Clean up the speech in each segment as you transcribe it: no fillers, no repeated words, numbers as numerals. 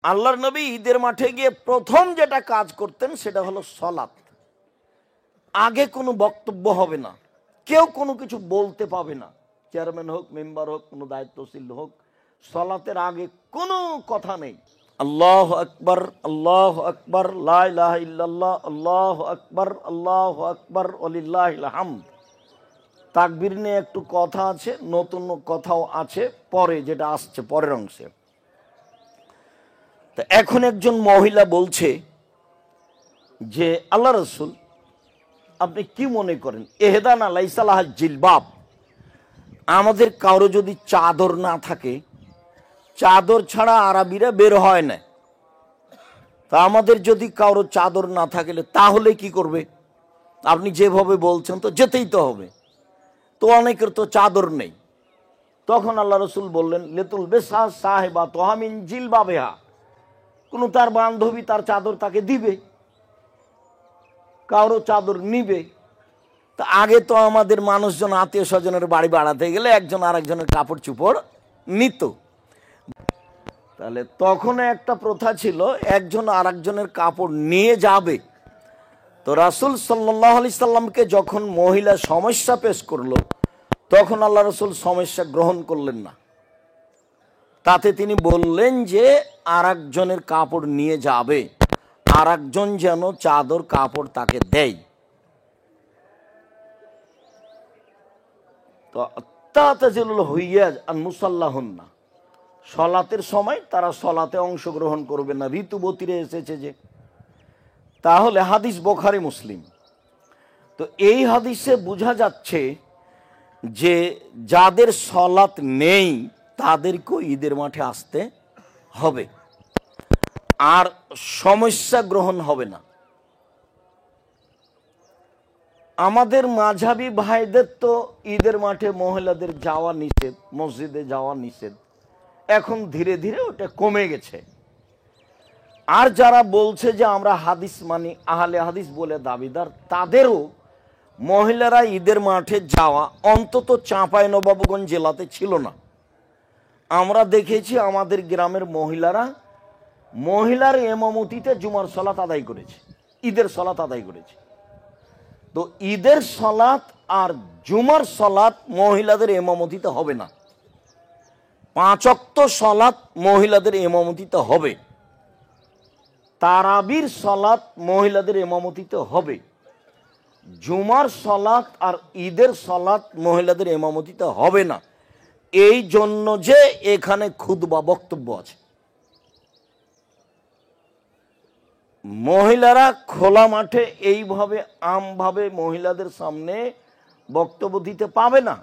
আল্লাহর নবী ঈদের মাঠে গিয়ে প্রথম যেটা কাজ করতেন সেটা হলো সলাত। আগে কোনো বক্তব্য হবে না, কেউ কোনো কিছু বলতে পাবে না, চেয়ারম্যান হোক, মেম্বার হোক, কোনো দায়িত্বশীল হোক, সলাতের আগে কোনো কথা নেই। আল্লাহু আকবার, আল্লাহু আকবার, লা ইলাহা ইল্লাল্লাহ, আল্লাহু আকবার, আল্লাহু আকবার, ওয়ালিল্লাহিল হামদ। তাকবীর নিয়ে একটু কথা আছে, নতুন কথাও আছে পরে, যেটা আসছে পরের অংশে। তো এখন একজন মহিলা বলছে যে আল্লাহ রাসূল, আপনি কি মনে করেন, এহদানা লাইসা লাহা জিলবাব, আমাদের কারো যদি চাদর না থাকে, চাদর ছাড়া আরবিরা বের হয় না, তা আমাদের যদি কারো চাদর না থাকলে তাহলে কি করবে? আপনি যেভাবে বলছেন তো যেতেই তো হবে, তো অনেকের তো চাদর নেই। তখন আল্লাহ রাসূল বললেন, লেতুল বেসা সাহেবা তোহামিন জিলবাবেহা, কোনো তার বান্ধবী তার চাদর তাকে দিবে, কারো চাদর নিবে। তা আগে তো আমাদের মানুষজন আত্মীয় স্বজনের বাড়ি বাড়াতে গেলে একজন আরেকজনের কাপড় চোপড় নিত, তাহলে তখন একটা প্রথা ছিল একজন আরেকজনের কাপড় নিয়ে যাবে। তো রাসূল সাল্লাল্লাহু আলাইহি সাল্লামকে যখন মহিলা সমস্যা পেশ করলো, তখন আল্লাহ রাসূল সমস্যা গ্রহণ করলেন না, তাতে তিনি বললেন যে আরেকজনের কাপড় নিয়ে যাবে, আরেকজন যেন চাদর কাপড় তাকে দেয়। তো তাতাজিলুল হুইয়াজ আন মুসাল্লাহুন্না, সলাতের সময় তারা সলাতে অংশগ্রহণ করবে না, ঋতুবতীরে এসেছে যে। তাহলে হাদিস বুখারী মুসলিম। তো এই হাদিসে বোঝা যাচ্ছে যে যাদের সলাত নেই তাদেরকেও ঈদের মাঠে আসতে হবে, আর সমস্যা গ্রহণ হবে না। আমাদের মাঝহাবি ভাইদের তো ঈদের মাঠে মহিলাদের যাওয়া নিষেধ, মসজিদে যাওয়া নিষেধ, এখন ধীরে ধীরে ওটা কমে গেছে। আর যারা বলছে যে আমরা হাদিস মানি, আহলে হাদিস বলে দাবিদার, তাদেরও মহিলারা ঈদের মাঠে যাওয়া অন্তত চাঁপাইনবাবগঞ্জ জেলাতে ছিল না। আমরা দেখেছি আমাদের গ্রামের মহিলার ইমামতিতে জুমার সলাত আদায় করেছে, ঈদের সলাত আদায় করেছে। তো ঈদের সলাত আর জুমার সলাত মহিলাদের ইমামতিতে হবে না, 5 ওয়াক্ত সলাত মহিলাদের ইমামতিতে হবে, তারাবির সলাত মহিলাদের ইমামতিতে হবে, জুমার সলাত আর ঈদের সলাত মহিলাদের ইমামতিতে হবে না। এই জন্য যে এখানে খুতবা বক্তব্য আছে, মহিলারা খোলা মাঠে এইভাবে আমভাবে মহিলাদের সামনে বক্তব্য দিতে পাবে না।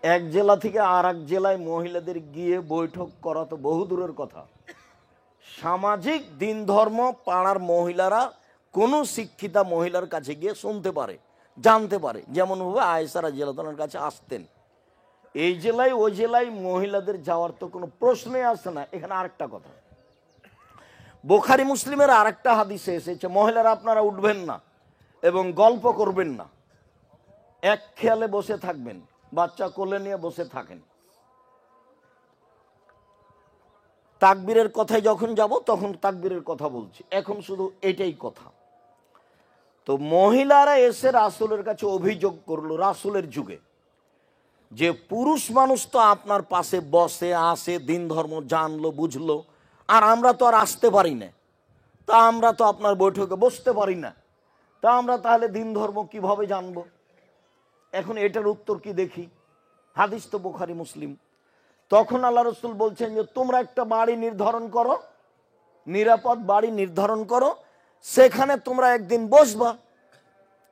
এক জেলা থেকে আর এক জেলায় মহিলাদের গিয়ে বৈঠক করা তো বহু দূরের কথা। সামাজিক দিন ধর্ম পাড়ার মহিলারা কোনো শিক্ষিতা মহিলার কাছে গিয়ে শুনতে পারে, জানতে পারে, যেমনভাবে আয়েশা রাদিয়াল্লাহু আনহার কাছে আসতেন। এই জেলায় ওই জেলায় মহিলাদের যাওয়ার তো কোনো প্রশ্নই আসে না। এখানে আরেকটা কথা, বুখারী মুসলিমের আরেকটা হাদিসে এসেছে, মহিলারা আপনারা উঠবেন না এবং গল্প করবেন না, এক খেয়ালে বসে থাকবেন, বাচ্চা কোলে নিয়ে বসে থাকেন। তাকবীরের কথায় যখন যাব তখন তাকবীরের কথা বলছি, এখন শুধু এটাই কথা। তো মহিলারা এসে রাসূলের কাছে অভিযোগ করলো রাসূলের যুগে, যে পুরুষ মানুষ তো আপনার পাশে বসে আসে, দিন ধর্ম জানলো বুঝলো, আর আমরা তো আর আসতে পারি না, তা আমরা তো আপনার বৈঠকে বসতে পারি না, তা আমরা তাহলে দিন ধর্ম কিভাবে জানবো? এখন এটার উত্তর কি দেখি, হাদিস তো বুখারী মুসলিম। তখন আল্লাহ রাসূল বলছেন যে তোমরা একটা বাড়ি নির্ধারণ করো, নিরাপদ বাড়ি নির্ধারণ করো, সেখানে তোমরা একদিন বসবা,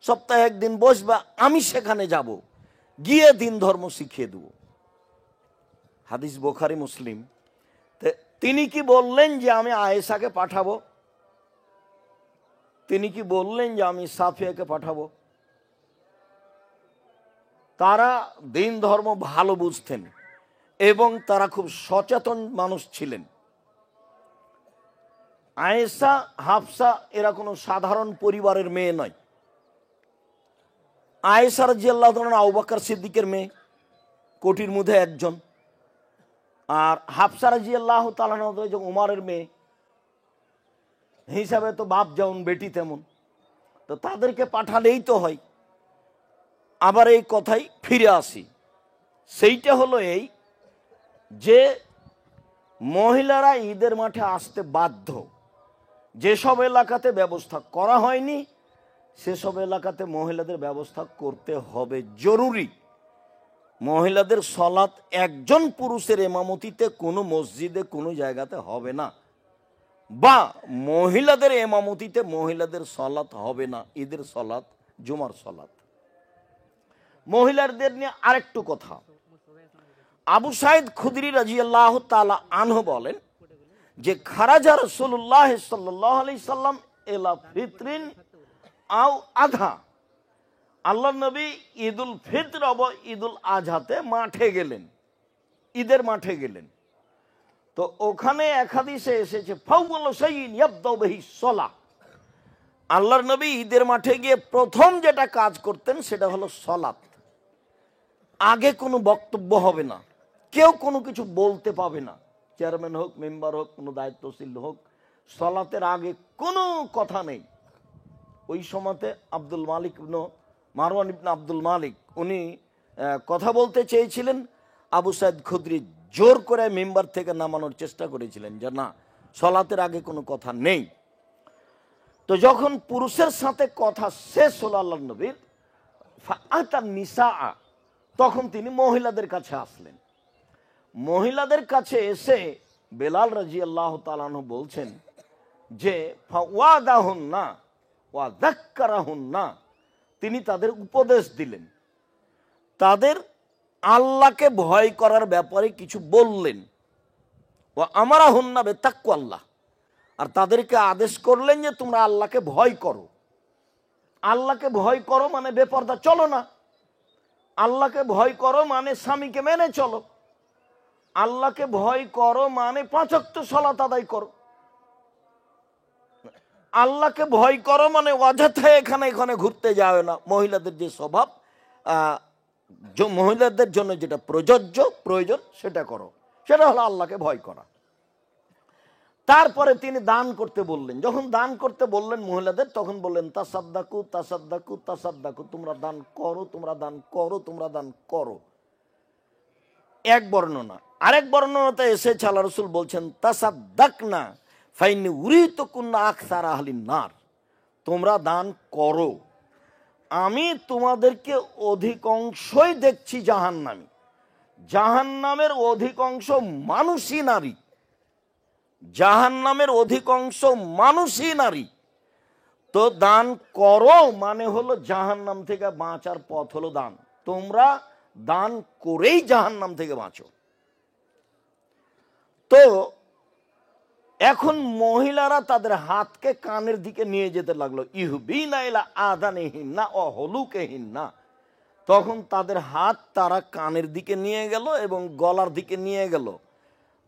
সপ্তাহে একদিন বসবা, আমি সেখানে যাব, গিয়ে দিন ধর্ম শিখিয়ে দেব। হাদিস বুখারী মুসলিম। তিনি কি বললেন যে আমি আয়েশাকে পাঠাবো? তিনি কি বললেন যে আমি সাফিয়াকে পাঠাবো? তারা দিন ধর্ম ভালো বুঝতেন এবং তারা খুব সচেতন মানুষ ছিলেন। আয়েশা, হাফসা এরা কোনো সাধারণ পরিবারের মেয়ে নয়। আয়েশা রাদিয়াল্লাহু আনহা আবু বকর সিদ্দিকের মেয়ে, কোটির মধ্যে একজন। আর হাফসা রাদিয়াল্লাহু তাআলা উমারের মেয়ে, হিসাবে তো বাপ যেমন বেটি তেমন, তো তাদেরকে পাঠালেই তো হয়। আবার এই কথাই ফিরে আসি, সেইটা হলো এই যে মহিলারা ঈদের মাঠে আসতে বাধ্য। যেসব এলাকাতে ব্যবস্থা করা হয়নি সেসব এলাকাতে মহিলাদের ব্যবস্থা করতে হবে, জরুরি। মহিলাদের সলাত একজন পুরুষের ইমামতিতে কোনো মসজিদে কোনো জায়গাতে হবে না, বা মহিলাদের ইমামতিতে মহিলাদের সলাত হবে না, ঈদের সলাত, জুমার সলাত। মহিলাদের নিয়ে আরেকটু কথা, আবু সাইদ খুদরি রাদিয়াল্লাহু তাআলা আনহু বলেন যে খারাজা রাসূলুল্লাহ সাল্লাল্লাহু আলাইহি সাল্লাম ইলা ফিতরিন আও আধা, আল্লাহ নবী ঈদুল ফিতর ও ঈদুল আজহাতে মাঠে গেলেন, ঈদের মাঠে গেলেন। তো ওখানে এক হাদিসে এসেছে ফাউয়ালু শাইইন ইয়াবদাউ বিহি সালাহ, আল্লাহর নবী ঈদের মাঠে গিয়ে প্রথম যেটা কাজ করতেন সেটা হলো সালাত। আগে কোনো বক্তব্য হবে না, কেউ কোনো কিছু বলতে পাবে না, চেয়ারম্যান হোক, মেম্বার হোক, কোনো দায়িত্বশীল হোক, সালাতের আগে কোনো কথা নেই। ওই সময়তে আব্দুল মালিক ইবনে মারওয়ান ইবনে আব্দুল মালিক উনি কথা বলতে চেয়েছিলেন, আবু সাইদ খুদরি জোর করে মেম্বার থেকে নামানোর চেষ্টা করেছিলেন যে না, সালাতের আগে কোনো কথা নেই। তো যখন পুরুষের সাথে কথা শেষ হলো আল্লাহর নবীর, ফাআতান নিসা, তখন তিনি মহিলাদের কাছে আসলেন। মহিলাদের কাছে এসে বেলাল রাদিয়াল্লাহু তাআলা আনহু বলছেন যে ফাওয়াদাহুন্না ওয়া যাক্কারাহুন্না, তিনি তাদের উপদেশ দিলেন, তাদের আল্লাহকে ভয় করার ব্যাপারে কিছু বললেন। ওয়া আমারাহুন্না বিতাকওয়াল্লাহ, আর তাদেরকে আদেশ করলেন যে তোমরা আল্লাহকে ভয় করো। আল্লাহকে ভয় করো মানে বেপরদা চলো না, আল্লাহকে ভয় করো মানে স্বামীকে মেনে চলো, আল্লাহকে ভয় করো মানে 5 ওয়াক্ত সালাত আদায় করো, আল্লাহকে ভয় করো মানে অযথা এখানে এখানে ঘুরতে যাবে না। মহিলাদের যে স্বভাব, মহিলাদের জন্য যেটা প্রযোজ্য প্রয়োজন সেটা করো, সেটা হলো আল্লাহকে ভয় করা। তারপরে তিনি দান করতে বললেন। যখন দান করতে বললেন মহিলাদের, তখন বললেন তাসাদ্দাকু তাসাদ্দাকু তাসাদ্দাকু, তোমরা দান করো, তোমরা দান করো, তোমরা দান করো। এক বর্ণনা। আরেক বর্ণনাতে এসেছে আল্লাহ রাসূল বলছেন তাসাদ্দাকনা ফাইন্নী উরিতুকুন্না আকসারা আহলিন নার, তোমরা দান করো, আমি তোমাদেরকে অধিকাংশই দেখছি জাহান্নামী। জাহান্নামের অধিকাংশ মানুষই নারী, জাহান্নামের অধিকাংশ মানুষই নারী। তো দান করো মানে হলো জাহান্নাম থেকে বাঁচার পথ হলো দান, তোমরা দান করেই জাহান্নাম থেকে বাঁচো। তো এখন মহিলারা তাদের হাতকে কানের দিকে নিয়ে যেতে লাগলো, ইহবিনা ইলা আযানিহিন্না ওয়া হুলুকিহিন্না, তখন তাদের হাত তারা কানের দিকে নিয়ে গেল এবং গলার দিকে নিয়ে গেল।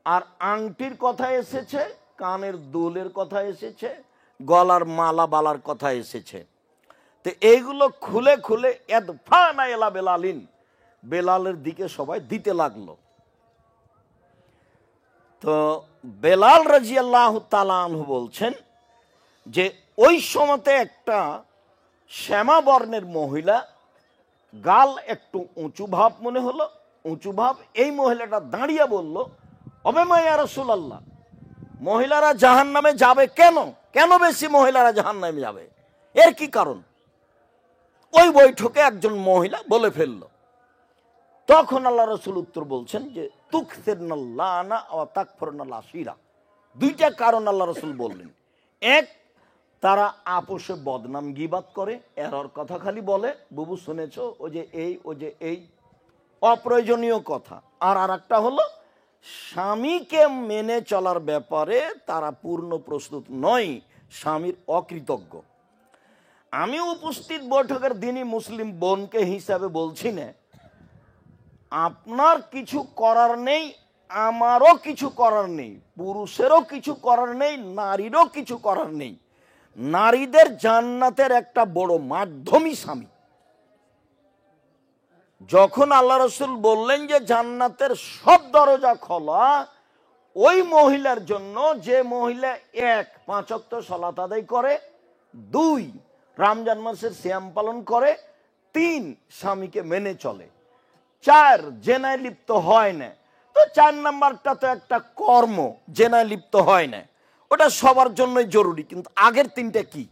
আর আংটির কথা এসেছে, কানের দুলের কথা এসেছে, গলার মালা বালার কথা এসেছে। তো এইগুলো খুলে খুলে এদফানা ইলা বেলালিন, বেলালের দিকে সবাই দিতে লাগলো। তো বেলাল রাদিয়াল্লাহু তাআলা আনহু বলছেন যে ওই সময়তে একটা শ্যামা বর্ণের মহিলা, গাল একটু উঁচু ভাব মনে হলো, উঁচু ভাব, এই মহিলাটা দাঁড়িয়ে বলল অবেমা ইয়া রাসূলুল্লাহ, মহিলারা জাহান্নামে যাবে কেন? কেন বেশি মহিলারা জাহান্নামে যাবে, এর কি কারণ? ওই বৈঠকে একজন মহিলা বলে ফেলল। তখন আল্লাহ রাসূল উত্তর বলছেন যে তুকসিরনাল লানা ওয়া তাকফুরনাল আশিরা, দুইটা কারণ আল্লাহ রাসূল বললেন। এক, তারা আপোষে বদনাম গীবাত করে, এরর কথা খালি বলে, বুবু শুনেছো ও যে এই, ও যে এই, অপ্রয়োজনীয় কথা। আর আরেকটা হলো স্বামীকে মেনে চলার ব্যাপারে তারা পূর্ণ প্রস্তুত নয়, স্বামীর অকৃতজ্ঞ। আমি উপস্থিত বৈঠকের দিনই মুসলিম বোনকে হিসাবে বলছি না, আপনার কিছু করার নেই, আমারও কিছু করার নেই, পুরুষেরও কিছু করার নেই, নারীরও কিছু করার নেই। নারীদের জান্নাতের একটা বড় মাধ্যমই স্বামী। যখন আল্লাহ রাসূল বললেন যে জান্নাতের সব দরজা খোলা, ওই মহিলার জন্য যে মহিলা ১ ৫ ওয়াক্ত সালাত আদায় করে, ২ রমজান মাসের সিয়াম পালন করে, ৩ স্বামীকে মেনে চলে, ৪ জেনায় লিপ্ত হয় না। তো ৪ নাম্বারটা তো একটা কর্ম, জেনায় লিপ্ত হয় না, ওটা সবার জন্যই জরুরি। কিন্তু আগের ৩টা কি?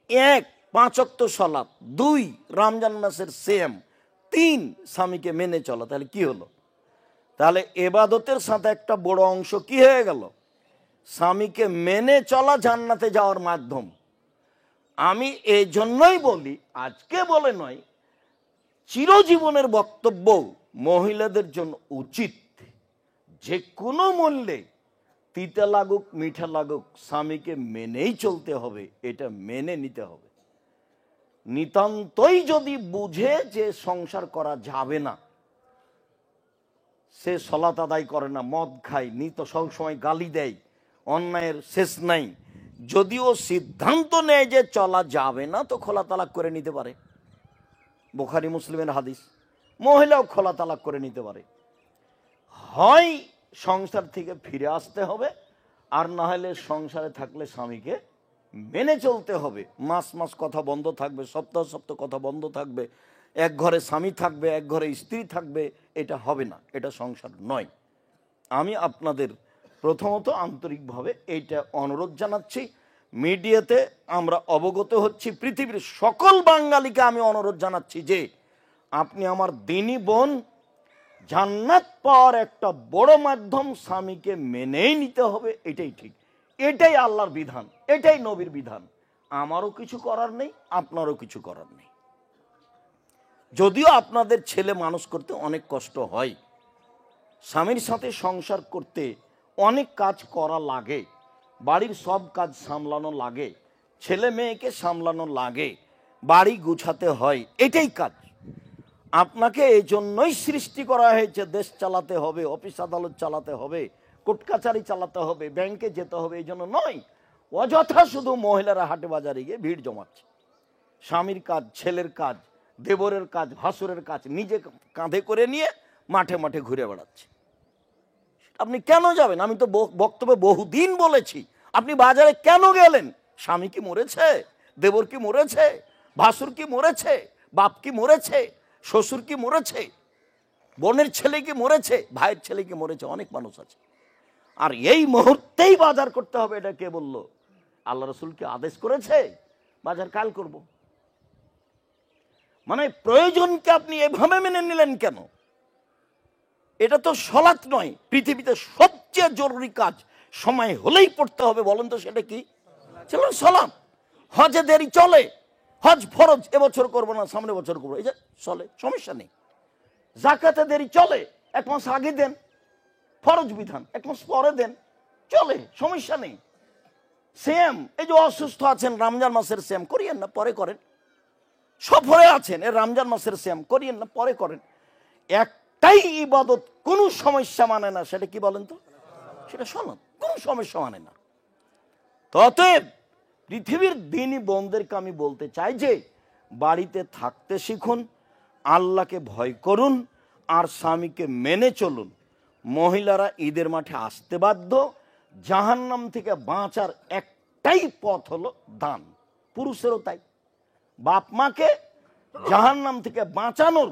১ ৫ ওয়াক্ত সালাত, ২ রমজান মাসের সিয়াম, ৩ স্বামীকে মেনে চলা। তাহলে কি হলো? তাহলে এবাদতের সাথে একটা বড় অংশ কি হয়ে গেল? স্বামীকে মেনে চলা জান্নাতে যাওয়ার মাধ্যম। আমি এই জন্যই বলি, আজকে বলে নয়, চিরজীবনের বক্তব্য, মহিলাদের জন্য উচিত যে কোনো মূল্যে তিতা লাগুক মিঠা লাগুক স্বামীকে মেনেই চলতে হবে, এটা মেনে নিতে হবে। নিতান্তই যদি বুঝে যে সংসার করা যাবে না, সে সালাত আদায় করে না, মদ খায়, নিত সবসময় গালি দেয়, অন্যায়ের শেষ নাই, যদিও সিদ্ধান্ত নেয় যে চলা যাবে না, তো খোলা তালাক করে নিতে পারে। বুখারী মুসলিমের হাদিস, মহিলাও খোলা তালাক করে নিতে পারে। হয় সংসার থেকে ফিরে আসতে হবে, আর না হলে সংসারে থাকলে স্বামীকে মেনে চলতে হবে। মাস মাস কথা বন্ধ থাকবে, সপ্তাহ সপ্তাহ কথা বন্ধ থাকবে, এক ঘরে স্বামী থাকবে, এক ঘরে স্ত্রী থাকবে, এটা হবে না, এটা সংসার নয়। আমি আপনাদের প্রথমত আন্তরিকভাবে এইটা অনুরোধ জানাচ্ছি। মিডিয়াতে আমরা অবগত হচ্ছি, পৃথিবীর সকল বাঙালিকে আমি অনুরোধ জানাচ্ছি যে আপনি আমার দিনী বোন, জান্নাত পাওয়ার একটা বড় মাধ্যম স্বামীকে মেনেই নিতে হবে, এটাই ঠিক, এটাই আল্লাহর বিধান, এটাই নবীর বিধান। আমারও কিছু করার নেই, আপনারও কিছু করার নেই। যদিও আপনাদের ছেলে মানুষ করতে অনেক কষ্ট হয়, স্বামীর সাথে সংসার করতে অনেক কাজ করা লাগে, বাড়ির সব কাজ সামলানো লাগে, ছেলে মেয়েকে সামলানো লাগে, বাড়ি গুছাতে হয়, এটাই কাজ। আপনাকে এই জন্যই সৃষ্টি করা হয়েছে, দেশ চালাতে হবে, অফিস আদালত চালাতে হবে, কোর্ট কাছারি চালাতে হবে, ব্যাংকে যেতে হবে, এই জন্য নয়। অযথা শুধু মহিলারা হাটে বাজারে গিয়ে ভিড় জমাচ্ছে। স্বামীর কাজ, ছেলের কাজ, দেবরের কাজ, ভাসুরের কাজ নিজে কাঁধে করে নিয়ে মাঠে মাঠে ঘুরে বেড়াচ্ছে। আপনি কেন যাবেন? আমি তো বক্তব্যে বহুদিন বলেছি, আপনি বাজারে কেন গেলেন? স্বামী কি মরেছে? দেবর কি মরেছে? ভাসুর কি মরেছে? বাপ কি মরেছে? শ্বশুর কি মরেছে? বোনের ছেলে কি মরেছে? ভাইয়ের ছেলে কি মরেছে? অনেক মানুষ আছে। আর এই মুহূর্তেই বাজার করতে হবে, এটা কে বলল? আল্লাহ রসুল কি আদেশ করেছে বাজার কাল করব? মানে প্রয়োজনকে আপনি এভাবে মেনে নিলেন কেন? এটা তো সলাৎ নয়, পৃথিবীতে সবচেয়ে জরুরি কাজ সময় হলেই পড়তে হবে, বলেন তো সেটা কি? চলুন সলাৎ। হজে দেরি চলে, হজ ফরজ, এবছর করবো না সামনে বছর করবো, এই যে চলে, সমস্যা নেই। যাকাতে দেরি চলে, 1 মাস আগে দেন, ফরজ বিধান, 1 মাস পরে দেন, চলে, সমস্যা নেই। সেম এই যে অসুস্থ আছেন, রমজান মাসের সেম করিয়েন না, পরে করেন। সফরে আছেন, এর রমজান মাসের সেম করিয়েন না, পরে করেন। একটাই ইবাদত কোনো সমস্যা মানে না, সেটা কি বলেন তো? সেটা সলাৎ, কোনো সমস্যা মানে না। অতএব পৃথিবীর দিনই বোনদেরকে আমি বলতে চাই যে বাড়িতে থাকতে শিখুন, আল্লাহকে ভয় করুন, আর স্বামীকে মেনে চলুন। মহিলারা ঈদের মাঠে আসতে বাধ্য। জাহান্নাম থেকে বাঁচার একটাই পথ হলো দান, পুরুষেরও তাই। বাপ মাকে জাহান্নাম থেকে বাঁচানোর,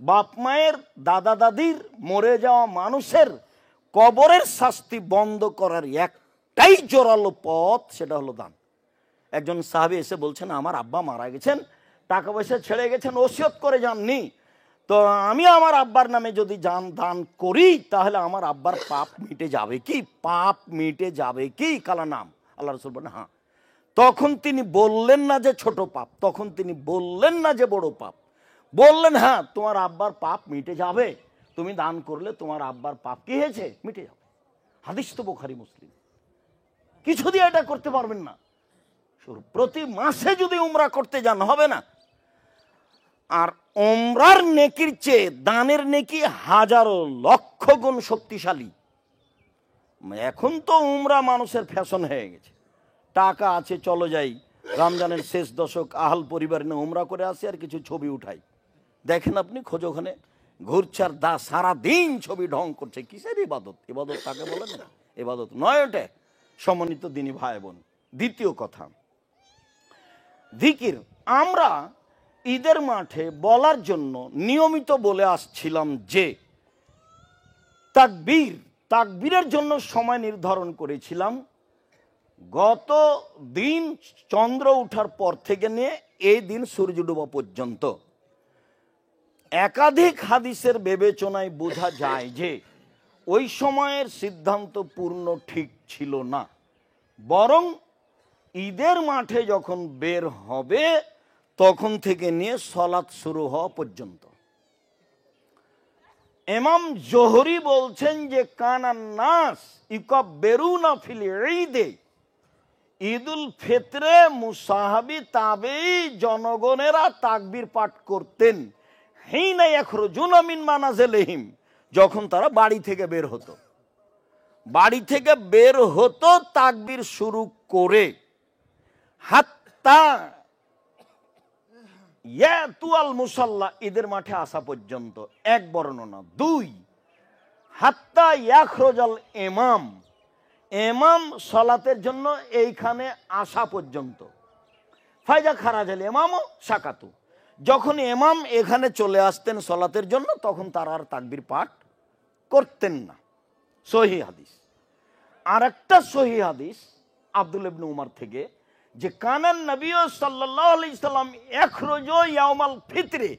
বাপ মায়ের, দাদা দাদির, মরে যাওয়া মানুষের কবরের শাস্তি বন্ধ করার একটাই জোরালো পথ, সেটা হলো দান। একজন সাহাবী এসে বলছেন, আমার আব্বা মারা গেছেন, টাকা পয়সা ছেড়ে গেছেন, ওসিয়ত করে যাননি, তো আমি আমার আব্বার নামে যদি দান করি তাহলে আমার আব্বার পাপ মিটে যাবে কি? পাপ মিটে যাবে কি? কালা নাম। আল্লাহ রাসূল বলেন হ্যাঁ। তখন তিনি বললেন না যে ছোট পাপ, তখন তিনি বললেন না যে বড় পাপ, বললেন হ্যাঁ তোমার আব্বার পাপ মিটে যাবে, তুমি দান করলে তোমার আব্বার পাপ কি হয়েছে? মিটে যাবে। হাদিস তো বুখারী মুসলিম। কিছু দিয়ে এটা করতে পারবেন না। প্রতি মাসে যদি উমরা করতে যান হবে না। আর উমরার নেকির চেয়ে দানের নেকি হাজারো লক্ষ গুণ শক্তিশালী। এখন তো উমরা মানুষের ফ্যাশন হয়ে গেছে, টাকা আছে চলো যাই, রমজানের শেষ দশক আহাল পরিবার নিয়ে উমরা করে আসি আর কিছু ছবি উঠাই। দেখেন আপনি খোঁজ, ওখানে ঘুরছে আর সারাদিন ছবি ঢং করছে। কিসের ইবাদত? ইবাদত তাকে বলেন না, ইবাদত নয় ওটা। সম্মানিত দিনী ভাই বোন, দ্বিতীয় কথা, জিকির আমরা ঈদের মাঠে বলার জন্য নিয়মিত বলে আসছিলাম যে তাকবীরের জন্য সময় নির্ধারণ করেছিলাম গত দিন চন্দ্র ওঠার পর থেকে নিয়ে এই দিন সূর্য ডোবা পর্যন্ত। একাধিক হাদিসের বিবেচনায় বোঝা যায় যে ওই সময়ের সিদ্ধান্ত পূর্ণ ঠিক ছিল না, বরং ঈদের মাঠে যখন বের হবে তখন থেকে নিয়ে সালাত শুরু হওয়া পর্যন্ত। ইমাম জোহরি বলছেন যে কানান নাস ইকাব্বিরুনা ফিল ঈদে, ঈদুল ফিতরে মুসাহাবি তাবেঈ জনগণেরা তাকবীর পাঠ করতেন হিনা ইয়াখরুজুনা মিন মানাজিলিহিম, যখন তারা বাড়ি থেকে বের হতো। বাড়ি থেকে বের হতো তাকবীর শুরু করে হাত্তা ইয়াতুয়াল মুসাল্লা, ঈদের মাঠে আসা পর্যন্ত এক বর্ণনা। দুই, হাত্তা ইয়াখরুজাল ইমাম, ইমাম সালাতের জন্য এইখানে আসা পর্যন্ত। ফাইজা খারাজাল ইমামও সাকাতু, যখন ইমাম এখানে চলে আসতেন সালাতের জন্য তখন তারা আর তাকবীর পাঠ করতেন না। সহিহ হাদিস। আর একটা সহিহ হাদিস আব্দুল্লাহ ইবনে উমর থেকে যে কানান নবী সাল্লাল্লাহু আলাইহি সাল্লাম ইয়াখরুজু ইয়াউমাল ফিতরে,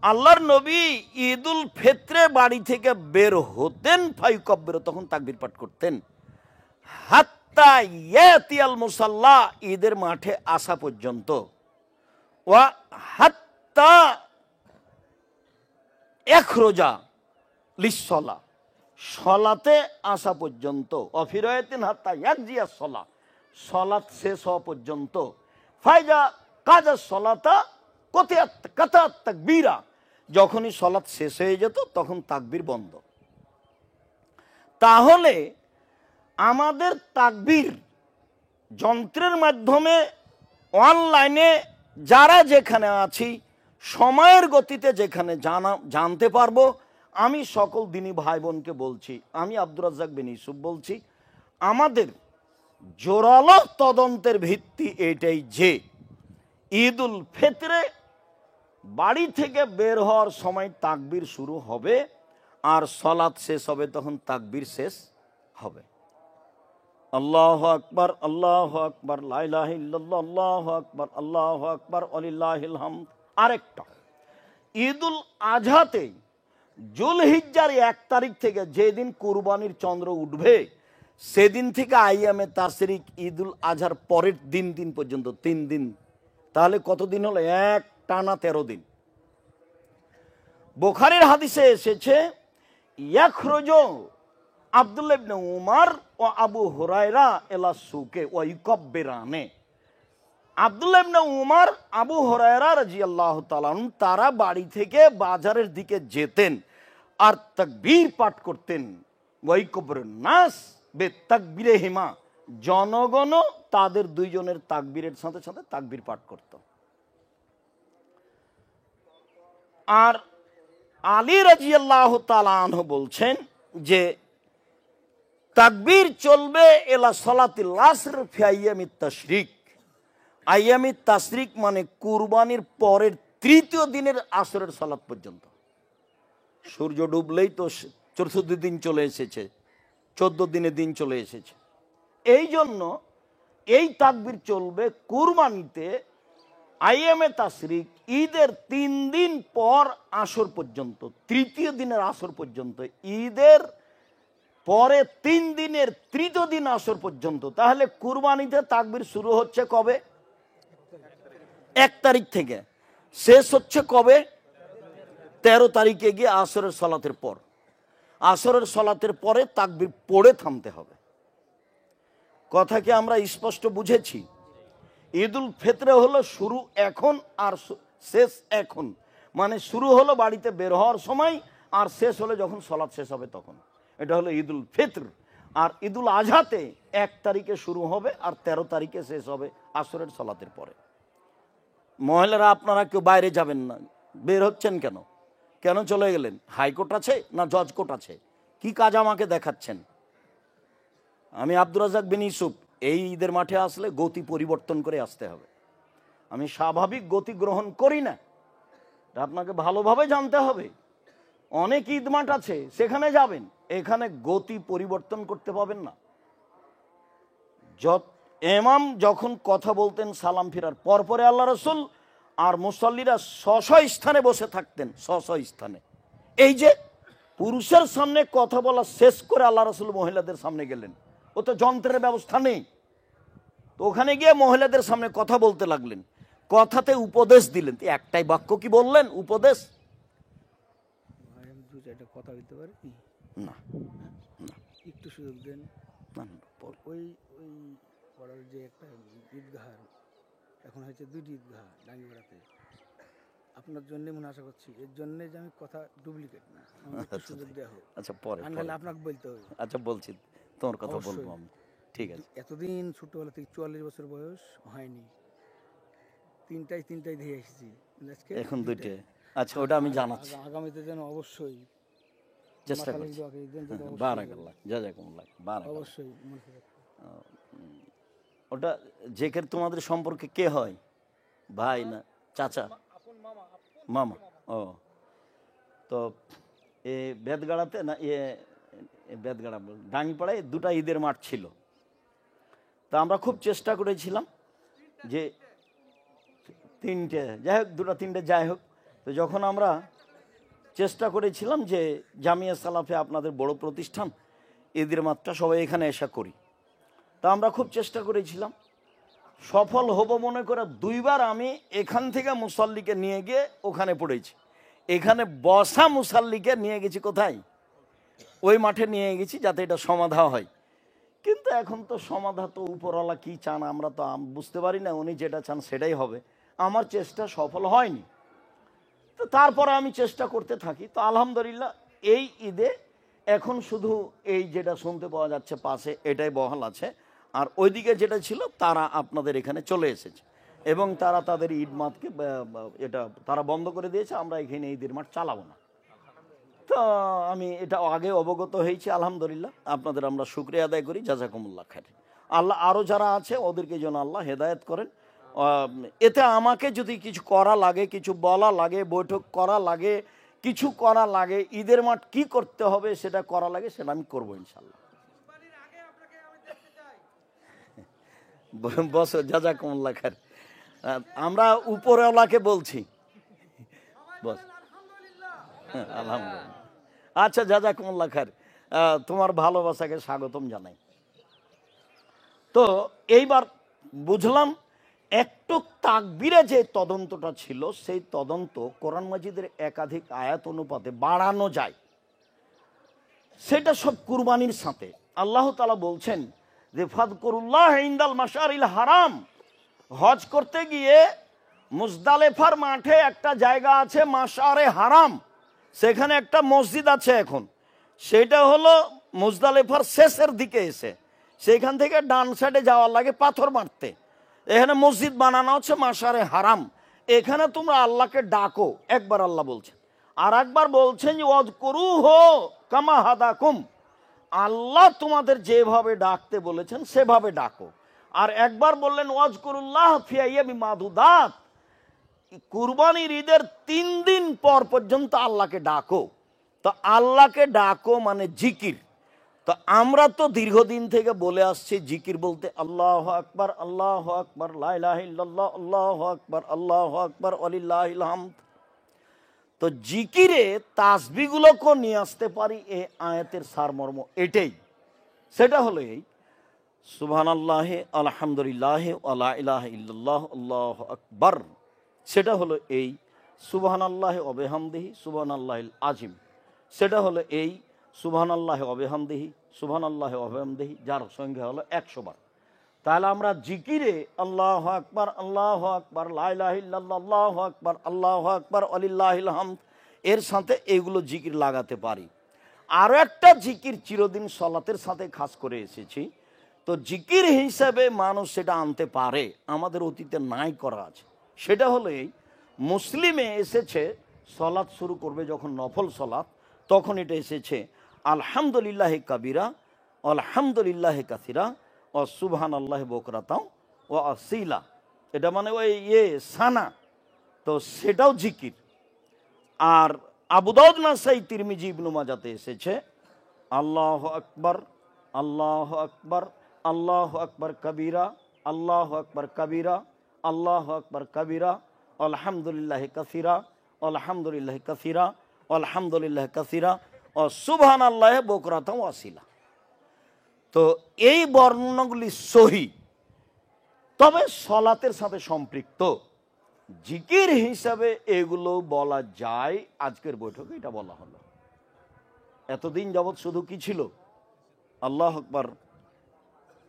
আল্লাহর নবী ঈদুল ফিতরে বাড়ি থেকে বের হতেন ফায়ুকাব্বির, তখন তাকবীর পাঠ করতেন হাত্তা ইয়াতিয়াল মুসাল্লা, ঈদের মাঠে আসা পর্যন্ত। ওয়া হাত্তা ইয়াখরুজা লিসসালা, সালাতে আসা পর্যন্ত। অফিরায়াতিন হাত্তা ইয়াকজিয়াস সালা, সালাত শেষ হওয়া পর্যন্ত। ফাইজা কাজা সালাতা কাতাত তাকবীরা, যখনই সালাত শেষ হয়ে যেত তখন তাকবীর বন্ধ। তাহলে আমাদের তাকবীর যন্ত্রের মাধ্যমে অনলাইনে যারা যেখানে আছি সময়ের গতিতে যেখানে জানতে পারবো, আমি সকল দিনী ভাই বোনকে বলছি, আমি আব্দুর রাজ্জাক বিন ইউসুফ বলছি, আমাদের জোরালো তদন্তের ভিত্তি এটাই যে ঈদুল ফিতরে বাড়ি থেকে বের হওয়ার সময় তাকবীর শুরু হবে আর সালাত শেষ হবে তখন তাকবীর শেষ হবে। আল্লাহু আকবার, আল্লাহু আকবার, লা ইলাহা ইল্লাল্লাহ, আল্লাহু আকবার, আল্লাহু আকবার, ওয়ালিল্লাহিল হামদ। আরেকটা, ঈদুল আজহাতে জুলহিজ্জার 1 তারিখ থেকে যেদিন কুরবানির চন্দ্র উঠবে সেদিন থেকে আইয়ামে তাশরিক ঈদুল আজহার পরের দিন পর্যন্ত 3 দিন। তাহলে কতদিন হলো? এক টানা 13 দিন। বুখারীর হাদিসে এসেছে ইয়াখরুজু আব্দুল্লাহ ইবনে উমর ও আবু হুরায়রা ইলা সুকে ওয়া ইউকাব্বিরানে, আব্দুল্লাহ ইবনে উমর, আবু হুরায়রা রাদিয়াল্লাহু তাআলা তারা বাড়ি থেকে বাজারের দিকে যেতেন আর তাকবীর পাঠ করতেন। ওয়া ইউকাব্বিরুন নাস বিতাকবীরিহিমা, জনগণও তাদের দুইজনের তাকবীরের সাথে সাথে তাকবীর পাঠ করত। আর আলী রাদিয়াল্লাহু তাআলা আনহু বলছেন যে তাকবীর চলবে এলা সালাতিল আসর ফি আইয়ামিত তাশরিক। আইয়ামিত তাশরিক মানে কুরবানির পরের 3য় দিনের আসরের সালাত পর্যন্ত। সূর্য ডুবলেই তো 14 দিন চলে এসেছে, 14 দিনে দিন চলে এসেছে। এই জন্য এই তাকবীর চলবে কুরবানিতে আইয়ামে তাশরিক ঈদের 3 দিন পর আসর পর্যন্ত, 3য় দিনের আসর পর্যন্ত, ঈদের পরে 3 দিনের 3য় দিন আসর পর্যন্ত। তাহলে কুরবানিতে তাকবীর শুরু হচ্ছে কবে? 1 তারিখ থেকে, শেষ হচ্ছে কবে? 13 তারিখে গিয়ে আসরের সালাতের পর। আসরের সালাতের পরে তাকবীর পড়ে থামতে হবে। কথা কি আমরা স্পষ্ট বুঝেছি? ঈদুল ফিতরে হলো শুরু এখন আর শেষ এখন, মানে শুরু হলো বাড়িতে বের হওয়ার সময় আর শেষ হলো যখন সালাত শেষ হবে তখন। এটা হলো ঈদুল ফিতর। আর ঈদুল আজহাতে 1 তারিখে শুরু হবে আর 13 তারিখে শেষ হবে আসরের সালাতের পরে। মহিলারা আপনারা কেউ বাইরে যাবেন না, বের হচ্ছেন কেন? কেন চলে গেলেন? হাইকোর্ট আছে না জজ কোর্ট আছে? কি কাজ আমাকে দেখাচ্ছেন? আমি আব্দুর রাজ্জাক বিন ইউসুফ, এই ঈদের মাঠে আসলে গতি পরিবর্তন করে আসতে হবে। আমি স্বাভাবিক গতি গ্রহণ করি না, আপনাকে ভালোভাবে জানতে হবে। অনেক ঈদ মাঠ আছে, সেখানে যাবেন, এখানে গতি পরিবর্তন করতে পাবেন না। ইমাম যখন কথা বলতেন সালাম ফিরার পরপরে আল্লাহ রসুল আর মুসল্লিরা স্ব স্থানে বসে থাকতেন, স্ব স্থানে। এই যে পুরুষের সামনে কথা বলা শেষ করে আল্লাহ রসুল মহিলাদের সামনে গেলেন, ও তো যন্ত্রের ব্যবস্থা নেই, তো ওখানে গিয়ে মহিলাদের সামনে কথা বলতে লাগলেন, কথাতে উপদেশ দিলেন। একটাই বাক্য কি বললেন? উপদেশ। কথা বলতে পারি না, একটু সুযোগ দেন। ওই ওই পড়ার যে একটা ঈদগাহ এখন হয়েছে, দুইটি ঈদগাহ ডাঙ্গিপাড়াতে, আপনার জন্য মনে আশা করছি, এর জন্য যে আমি কথা ডুপ্লিকেট না, সুযোগ দেওয়া হোক। আচ্ছা, পরে আপনাকে বলতে হবে। আচ্ছা, বলছি, তোমার কথা বলবো আমি, ঠিক আছে। এতদিন ছোটবেলা থেকে 44 বছর বয়স হয়নি, তিনটাই দিয়ে এসেছি, এখন দুইটা। আচ্ছা, ওটা আমি জানাচ্ছি, আগামীতে যেন অবশ্যই চেষ্টা করছি। বারাকাল্লাহ, জাযাকুমুল্লাহ, বারাকাল্লাহ। অবশ্যই ওটা জেকের তোমাদের সম্পর্কে কে হয়? ভাই না চাচা? মামা। ও, তো এ বেদগাড়াতে না, বেদগাড়া ডাঙ্গিপাড়ায় দুটা ঈদের মাঠ ছিল। তা আমরা খুব চেষ্টা করেছিলাম যে তিনটে, যাই হোক, দুটা তিনটে যাই হোক, তো যখন আমরা চেষ্টা করেছিলাম যে জামিয়া সালাফে আপনাদের বড় প্রতিষ্ঠান, ঈদের মাঠটা সবাই এখানে এসে করি, তা আমরা খুব চেষ্টা করেছিলাম, সফল হব মনে করে দুইবার আমি এখান থেকে মুসাল্লিকে নিয়ে গিয়ে ওখানে পড়েছি। এখানে বসা মুসাল্লিকে নিয়ে গেছি কোথায়? ওই মাঠে নিয়ে গেছি, যাতে এটা সমাধা হয়। কিন্তু এখন তো সমাধা তো উপরওয়ালা কি চান আমরা তো বুঝতে পারি না, উনি যেটা চান সেটাই হবে। আমার চেষ্টা সফল হয়নি, তো তারপরে আমি চেষ্টা করতে থাকি। তো আলহামদুলিল্লাহ এই ঈদে এখন শুধু এই যেটা শুনতে পাওয়া যাচ্ছে পাশে, এটাই বহাল আছে। আর ওইদিকে যেটা ছিল তারা আপনাদের এখানে চলে এসেছে, এবং তারা তাদের ঈদ মাঠকে এটা তারা বন্ধ করে দিয়েছে। আমরা এখানে ঈদের মাঠ চালাবো না। তো আমি এটা আগে অবগত হয়েছি, আলহামদুলিল্লাহ। আপনাদের আমরা শুকরিয়া আদায় করি, জাযাকুমুল্লাহ খাইর। আল্লাহ আরও যারা আছে ওদেরকে যেন আল্লাহ হেদায়েত করেন। এতে আমাকে যদি কিছু করা লাগে, কিছু বলা লাগে, বৈঠক করা লাগে, কিছু করা লাগে, ঈদের মাঠ কি করতে হবে সেটা করা লাগে, সেটা আমি করবো ইনশাল্লাহ। বস, জাযাকুমুল্লাহ খাইর। আমরা উপরওয়ালাকে বলছি, বস, আলহামদুলিল্লাহ। আচ্ছা, জাযাকুমুল্লাহ খাইর, তোমার ভালোবাসাকে স্বাগতম জানাই। তো এইবার বুঝলাম একটু তাকবীরে যে তদন্তটা ছিল, সেই তদন্ত কোরআন মাজিদের একাধিক আয়াত অনুপাতে বাড়ানো যায়। সেটা সব কুরবানির সাথে। আল্লাহ তাআলা বলছেন যে ফাযকুরুল্লাহ ইনদাল মাশআরিল হারাম। হজ করতে গিয়ে মুজদালেফার মাঠে একটা জায়গা আছে মাশআরে হারাম, সেখানে একটা মসজিদ আছে। এখন সেটা হলো মুজদালেফার শেষের দিকে এসে, সেখান থেকে ডান সাইডে যাওয়ার লাগে পাথর মারতে, এখানে মসজিদ বানানো হচ্ছে মাশআরে হারাম। এখানে তোমরা আল্লাহকে ডাকো, একবার আল্লাহ বলছেন। আর একবার বলছেন যে ওয়াজকুরুহু কামা হাদাকুম, আল্লাহ তোমাদের যেভাবে ডাকতে বলেছেন সেভাবে ডাকো। আর একবার বললেন ওয়াজকুরুল্লাহ ফি আইয়ামি মাদুদাত, কুরবানির ঈদের 3 দিন পর পর্যন্ত আল্লাহকে ডাকো। তো আল্লাহকে ডাকো মানে জিকির। তো আমরা তো দীর্ঘদিন থেকে বলে আসছি জিকির বলতে আল্লাহু আকবার, আল্লাহু আকবার, লা ইলাহা ইল্লাল্লাহ, আল্লাহু আকবার, আল্লাহু আকবার, ওয়ালিল্লাহিল হামদ। তো জিকিরে তাসবিহগুলোকে নিয়ে আসতে পারি, এই আয়াতের সারমর্ম এটাই। সেটা হলো এই সুবহানাল্লাহি আলহামদুলিল্লাহি ওয়া লা ইলাহা ইল্লাল্লাহ, আল্লাহু আকবার। সেটা হলো এই সুবহানাল্লাহি ওয়া বিহামদিহি সুবহানাল্লাহিল আযীম। সেটা হলো এই সুবহানাল্লাহি ওয়া বিহামদিহি সুবহানাল্লাহি ওয়া বিহামদিহি, যার সংখ্যা হলো 100 বার। তাহলে আমরা জিকিরে আল্লাহু আকবার, আল্লাহু আকবার, লা ইলাহা ইল্লাল্লাহ, আল্লাহু আকবার, আল্লাহু আকবার, ওয়ালিল্লাহিল হামদ, এর সাথে এইগুলো জিকির লাগাতে পারি। আরও একটা জিকির চিরদিন সালাতের সাথে খাস করে এসেছি, তো জিকির হিসাবে মানুষ সেটা আনতে পারে, আমাদের অতীতে নাই করা আছে। সেটা হলো এই মুসলিমে এসেছে সলাৎ শুরু করবে যখন নফল সলাৎ, তখন এটা এসেছে আলহামদুলিল্লাহ কাবিরা আলহামদুলিল্লাহ কাসিরা ও সুবহান আল্লাহ বকরাতাও ও আসিলা, এটা মানে ওই সানা, তো সেটাও জিকির। আর আবু দাউদ, নাসাই, তিরমিজি, ইবনে মাজাতে এসেছে আল্লাহ আকবার আল্লাহ আকবার আল্লাহ আকবার কবিরা আল্লাহ আকবার কবিরা আল্লাহ আকবার কবিরা আলহামদুলিল্লাহ কাসিরা আলহামদুলিল্লাহ কাসিরা আলহামদুলিল্লাহ কাসিরা ও সুবহান আল্লাহ বকরাতাও আসিলা। তো এই বর্ণনাগুলি সহি, তবে সলাতের সাথে সম্পৃক্ত জিকির হিসাবে এগুলো বলা যায়। আজকের বৈঠকে এটা বলা হলো। এতদিন যাবৎ শুধু কি ছিল? আল্লাহ আকবার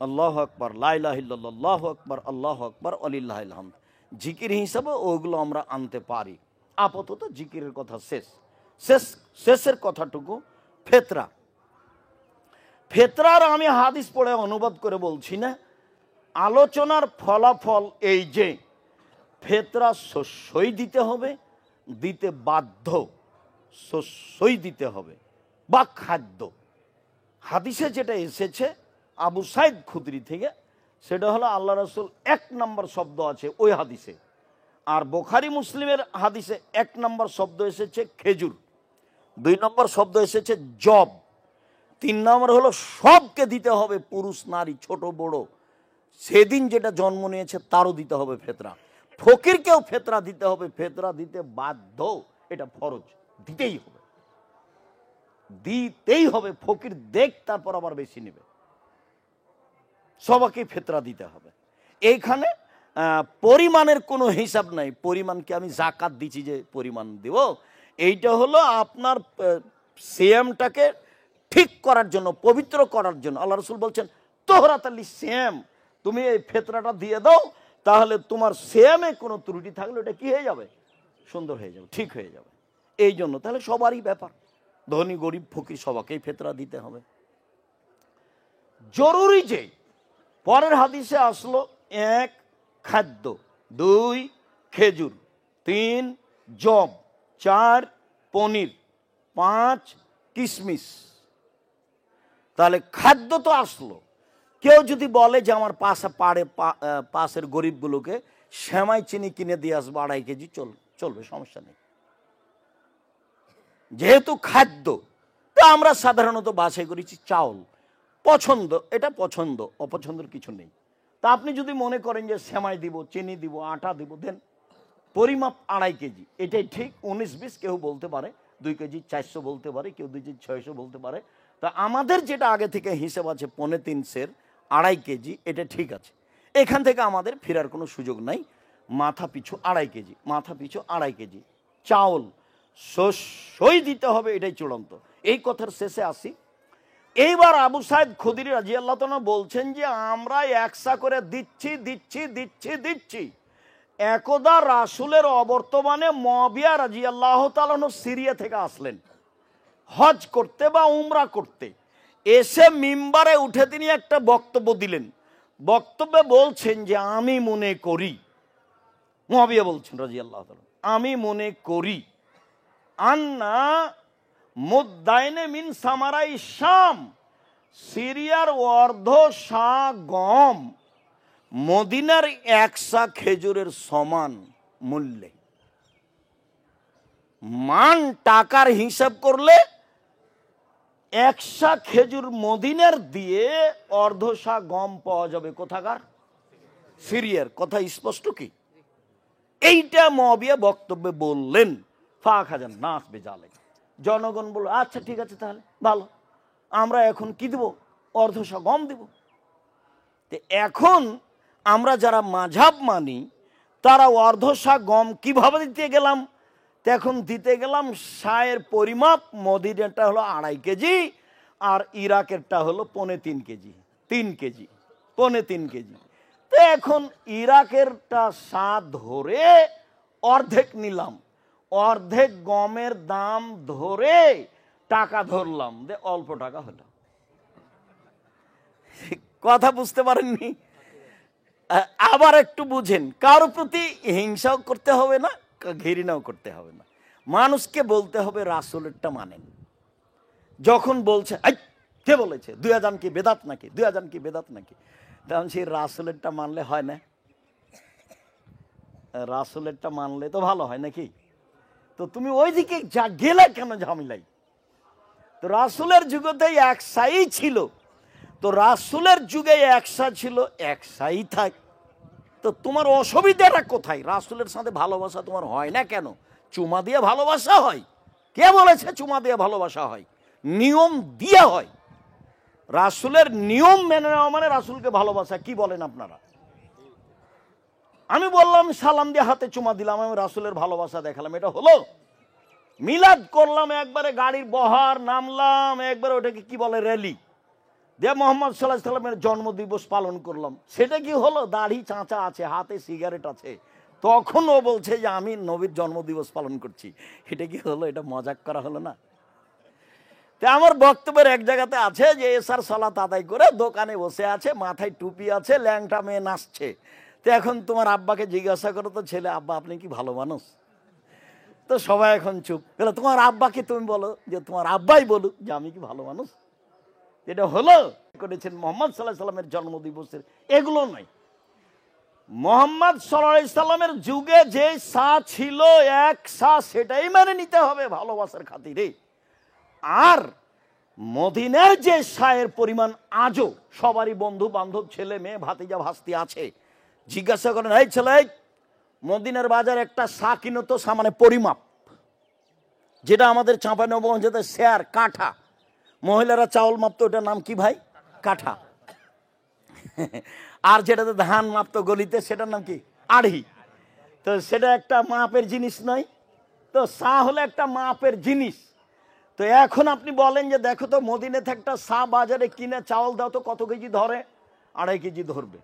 আল্লাহ আকবার লা ইলাহা ইল্লাল্লাহ আল্লাহু আকবার আল্লাহু আকবার ওয়ালিল্লাহিল হামদ। জিকির হিসাবে ওগুলো আমরা আনতে পারি। আপাতত জিকিরের কথা শেষের কথাটুকু ফেতরা। ফেতরার আমি হাদিস পড়ে অনুবাদ করে বলছি না, আলোচনার ফলাফল এই যে ফেতরা শস্যই দিতে হবে, দিতে বাধ্য, শস্যই দিতে হবে বা খাদ্য। হাদিসে যেটা এসেছে আবু সাইদ খুদরি থেকে, সেটা হলো আল্লাহ রাসূল 1 নম্বর শব্দ আছে ওই হাদিসে। আর বুখারী মুসলিমের হাদিসে 1 নম্বর শব্দ এসেছে খেজুর, 2 নম্বর শব্দ এসেছে জব, 3 নম্বর হলো সবকে দিতে হবে, পুরুষ নারী ছোট বড়, সেদিন যেটা জন্ম নিয়েছে তারও দিতে হবে ফেতরা। ফকিরকেও ফেতরা দিতে হবে, ফেতরা দিতে বাধ্য, এটা ফরজ, দিতেই হবে, দিতেই হবে। ফকির দেখ তারপর আবার বেশি নেবে, সবাইকে ফেতরা দিতে হবে। এইখানে পরিমাণের কোনো হিসাব নাই, পরিমাণকে আমি জাকাত দিচ্ছি যে পরিমাণ দেব, এইটা হলো আপনার সিয়ামটাকে ঠিক করার জন্য, পবিত্র করার জন্য। আল্লাহ রাসূল বলছেন তোহরাত লিসিয়াম, তুমি এই ফেতরাটা দিয়ে দাও, তাহলে তোমার সিয়ামে কোনো ত্রুটি থাকলে ওটা কি হয়ে যাবে? সুন্দর হয়ে যাবে, ঠিক হয়ে যাবে। এই জন্য তাহলে সবারই ব্যাপার, ধনী গরিব ফকির সবাইকেই ফেতরা দিতে হবে। জরুরি যে পরের হাদিসে আসলো 1 খাদ্য, 2 খেজুর, 3 জব, 4 পনির, 5 কিশমিশ। তাহলে খাদ্য তো আসলো। কেউ যদি বলে যে আমার পাশের গরিবগুলোকে সেমাই চিনি কিনে দিয়ে আসবো 2.5 কেজি, চলবে, সমস্যা নেই। যেহেতু খাদ্য, তা আমরা সাধারণত বাছাই করেছি চাউল। পছন্দ, এটা পছন্দ, অপছন্দের কিছু নেই। তা আপনি যদি মনে করেন যে সেমাই দিব, চিনি দিব, আটা দিব, দেন। পরিমাপ 2.5 কেজি, এটাই ঠিক। 19-20 কেউ বলতে পারে, 2 কেজি 400 বলতে পারে, কেউ 2 কেজি 600 বলতে পারে। তা আমাদের যেটা আগে থেকে হিসেব আছে 3.25 সের 2.5 কেজি, এটা ঠিক আছে। এখান থেকে আমাদের ফেরার কোনো সুযোগ নাই। মাথা পিছু 2.5 কেজি, মাথা পিছু 2.5 কেজি চাউল শস্যই দিতে হবে, এটাই চূড়ান্ত। এই কথার শেষে আসি। এইবার আবু সাইদ খুদরি রাদিয়াল্লাহু তাআলা বলছেন যে আমরা একসা করে দিচ্ছি। একদা রাসূলের অবর্তমানে মুআবিয়া রাদিয়াল্লাহু তাআলা সিরিয়া থেকে আসলেন হজ করতে বা উমরা করতে। এসে মিম্বারে উঠে তিনি একটা বক্তব্য দিলেন। বক্তব্যে বলছেন যে আমি মনে করি, মুআবিয়া বলছেন রাদিয়াল্লাহু তাআলা, আমি মনে করি আন্না মুদ্দাইনে মিন সামারাই শাম, সিরিয়ার অর্ধ সা গম মদিনার 1 সা খেজুরের সমান মূল্যে। মান টাকার হিসাব করলে 1 সা খেজুর মদিনার দিয়ে অর্ধ সা গম পাওয়া যাবে কোথাকার? সিরিয়ার। কথা স্পষ্ট কি? এইটা মুআবিয়া বক্তব্যে বললেন। ফাখাজান নাস বেজালে, জনগণ বলল আচ্ছা ঠিক আছে, তাহলে ভালো, আমরা এখন কি দেব? অর্ধ সা গম দেব। তো এখন আমরা যারা মাযহাব মানি তারা অর্ধ সা গম কিভাবে দিতে গেলাম? তো এখন দিতে গেলাম সায়ের পরিমাপ, মদিনাটা হলো 2.5 কেজি আর ইরাকেরটা হলো 3.25 কেজি, 3 কেজি, 3.25 কেজি। তো এখন ইরাকেরটা সা ধরে অর্ধেক নিলাম, অর্ধেক গমের দাম ধরে টাকা ধরলাম, দে অল্প টাকা হলো। কথা বুঝতে পারেননি? আবার একটু বুঝেন, কারোর প্রতি হিংসাও করতে হবে না, ঘৃণাও করতে হবে না। মানুষকে বলতে হবে রাসূলেরটা মানেন। যখন বলছে কে বলেছে 2000 কি বেদাত নাকি, 2000 কি বেদাত নাকি, তখন সেই রাসূলেরটা মানলে হয় না? রাসূলেরটা মানলে তো ভালো হয় নাকি? তো তুমি ওইদিকে যা গেলে কেন ঝামেলাই? তো রাসূলের যুগতেই একসাই ছিল, তো রাসূলের যুগে একসা ছিল, একসাই থাক। তো তোমার অসুবিধাটা কোথায়? রাসূলের সাথে ভালোবাসা তোমার হয় না কেন? চুমা দিয়ে ভালোবাসা হয়? কে বলেছে চুমা দিয়ে ভালোবাসা হয়? নিয়ম দিয়ে হয়। রাসূলের নিয়ম মেনে নেওয়া মানে রাসূলকে ভালোবাসা। কি বলেন আপনারা? আমি বললাম সালাম দিয়ে হাতে চুমা দিলাম, আমি রাসূলের ভালোবাসা দেখালাম, এটা হলো? মিলাদ করলাম, একবারে গাড়ির বহার নামলাম, একবারে ওটাকে কি বলে র্যালি দিয়ে মোহাম্মদ সাল্লাল্লাহু আলাইহি সাল্লামের জন্মদিবস পালন করলাম, সেটা কি হলো? দাড়ি চাঁচা আছে, হাতে সিগারেট আছে, তখন ও বলছে যে আমি নবীর জন্মদিবস পালন করছি, এটা কি হলো? এটা মজাক করা হলো না? তো আমার বক্তব্যের এক জায়গাতে আছে যে এসার সালাত আদায় করে দোকানে বসে আছে, মাথায় টুপি আছে, ল্যাংটা মেয়ে নাচছে। তো এখন তোমার আব্বাকে জিজ্ঞাসা করো তো, ছেলে আব্বা আপনি কি ভালো মানুষ? তো সবাই এখন চুপ। তোমার আব্বাকে তুমি বলো যে তোমার আব্বাই বলুক যে আমি কি ভালো মানুষ। এটা হলো করেছেন মোহাম্মদ সাল্লাল্লাহু আলাইহি সাল্লামের জন্মদিবসের, এগুলো নয়। মোহাম্মদ সাল্লাল্লাহু আলাইহি সাল্লামের যুগে যে সা ছিল এক সা, সেটাই মেনে নিতে হবে ভালোবাসার খাতিরে। আর মদিনার যে সায়ের পরিমাণ আজও সবারই বন্ধু বান্ধব ছেলে মেয়ে ভাতিজা ভাস্তি আছে, জিজ্ঞাসা করেন এই ছেলে মদিনার বাজার একটা সা কিনো তো, সা মানে পরিমাপ, যেটা আমাদের চাঁপাইনবাবগঞ্জে শেয়ার কাঠা, মহিলারা চাউল মাপতো ওটার নাম কি ভাই? কাঠা। আর যেটাতে ধান মাপতো গলিতে সেটার নাম কি? আড়ি। তো সেটা একটা মাপের জিনিস নয়? তো সা হলো একটা মাপের জিনিস। তো এখন আপনি বলেন যে দেখো তো মদিনাতে একটা সা বাজারে কিনে চাউল দাও তো কত কেজি ধরে? 2.5 কেজি ধরবে,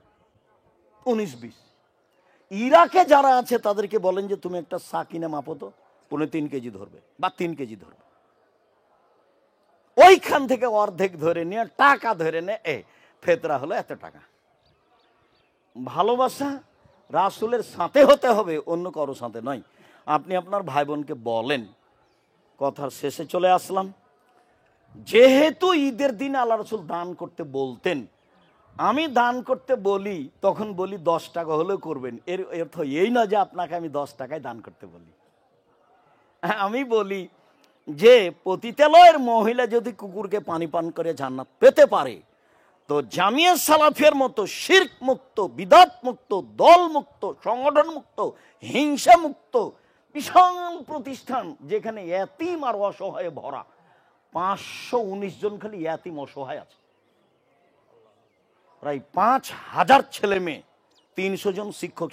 19-20। ইরাকে যারা আছে তাদেরকে বলেন যে তুমি একটা সা কিনে মাপো তো, 3.5 কেজি ধরবে বা 3 কেজি ধরবে। ওইখান থেকে অর্ধেক ধরে নিয়ে টাকা ধরে নে, ফেতরা হলো এত টাকা। ভালোবাসা রাসূলের সাথে হতে হবে, অন্য কারো সাথে নয়। আপনি আপনার ভাই বোনকে বলেন। কথার শেষে চলে আসলাম। যেহেতু ঈদের দিন আল্লাহ রাসূল দান করতে বলতেন, আমি দান করতে বলি, তখন বলি 10 টাকা হলেও করবেন। এর অর্থ এই না যে আপনাকে আমি 10 টাকায় দান করতে বলি। আমি বলি যে পতিতালয়ের মহিলা যদি কুকুরকে পানি পান করে জান্নাত পেতে পারে, তো জামিয়া সালাফিয়ার মতো শিরক মুক্ত, বিদাত মুক্ত, দল মুক্ত, সংগঠন মুক্ত, হিংসা মুক্ত বিশাল প্রতিষ্ঠান, যেখানে এতিম আর অসহায় ভরা, 519 জন খালি এতিম অসহায় আছে, প্রায় 5000 ছেলে মেয়ে, 300 জন শিক্ষক।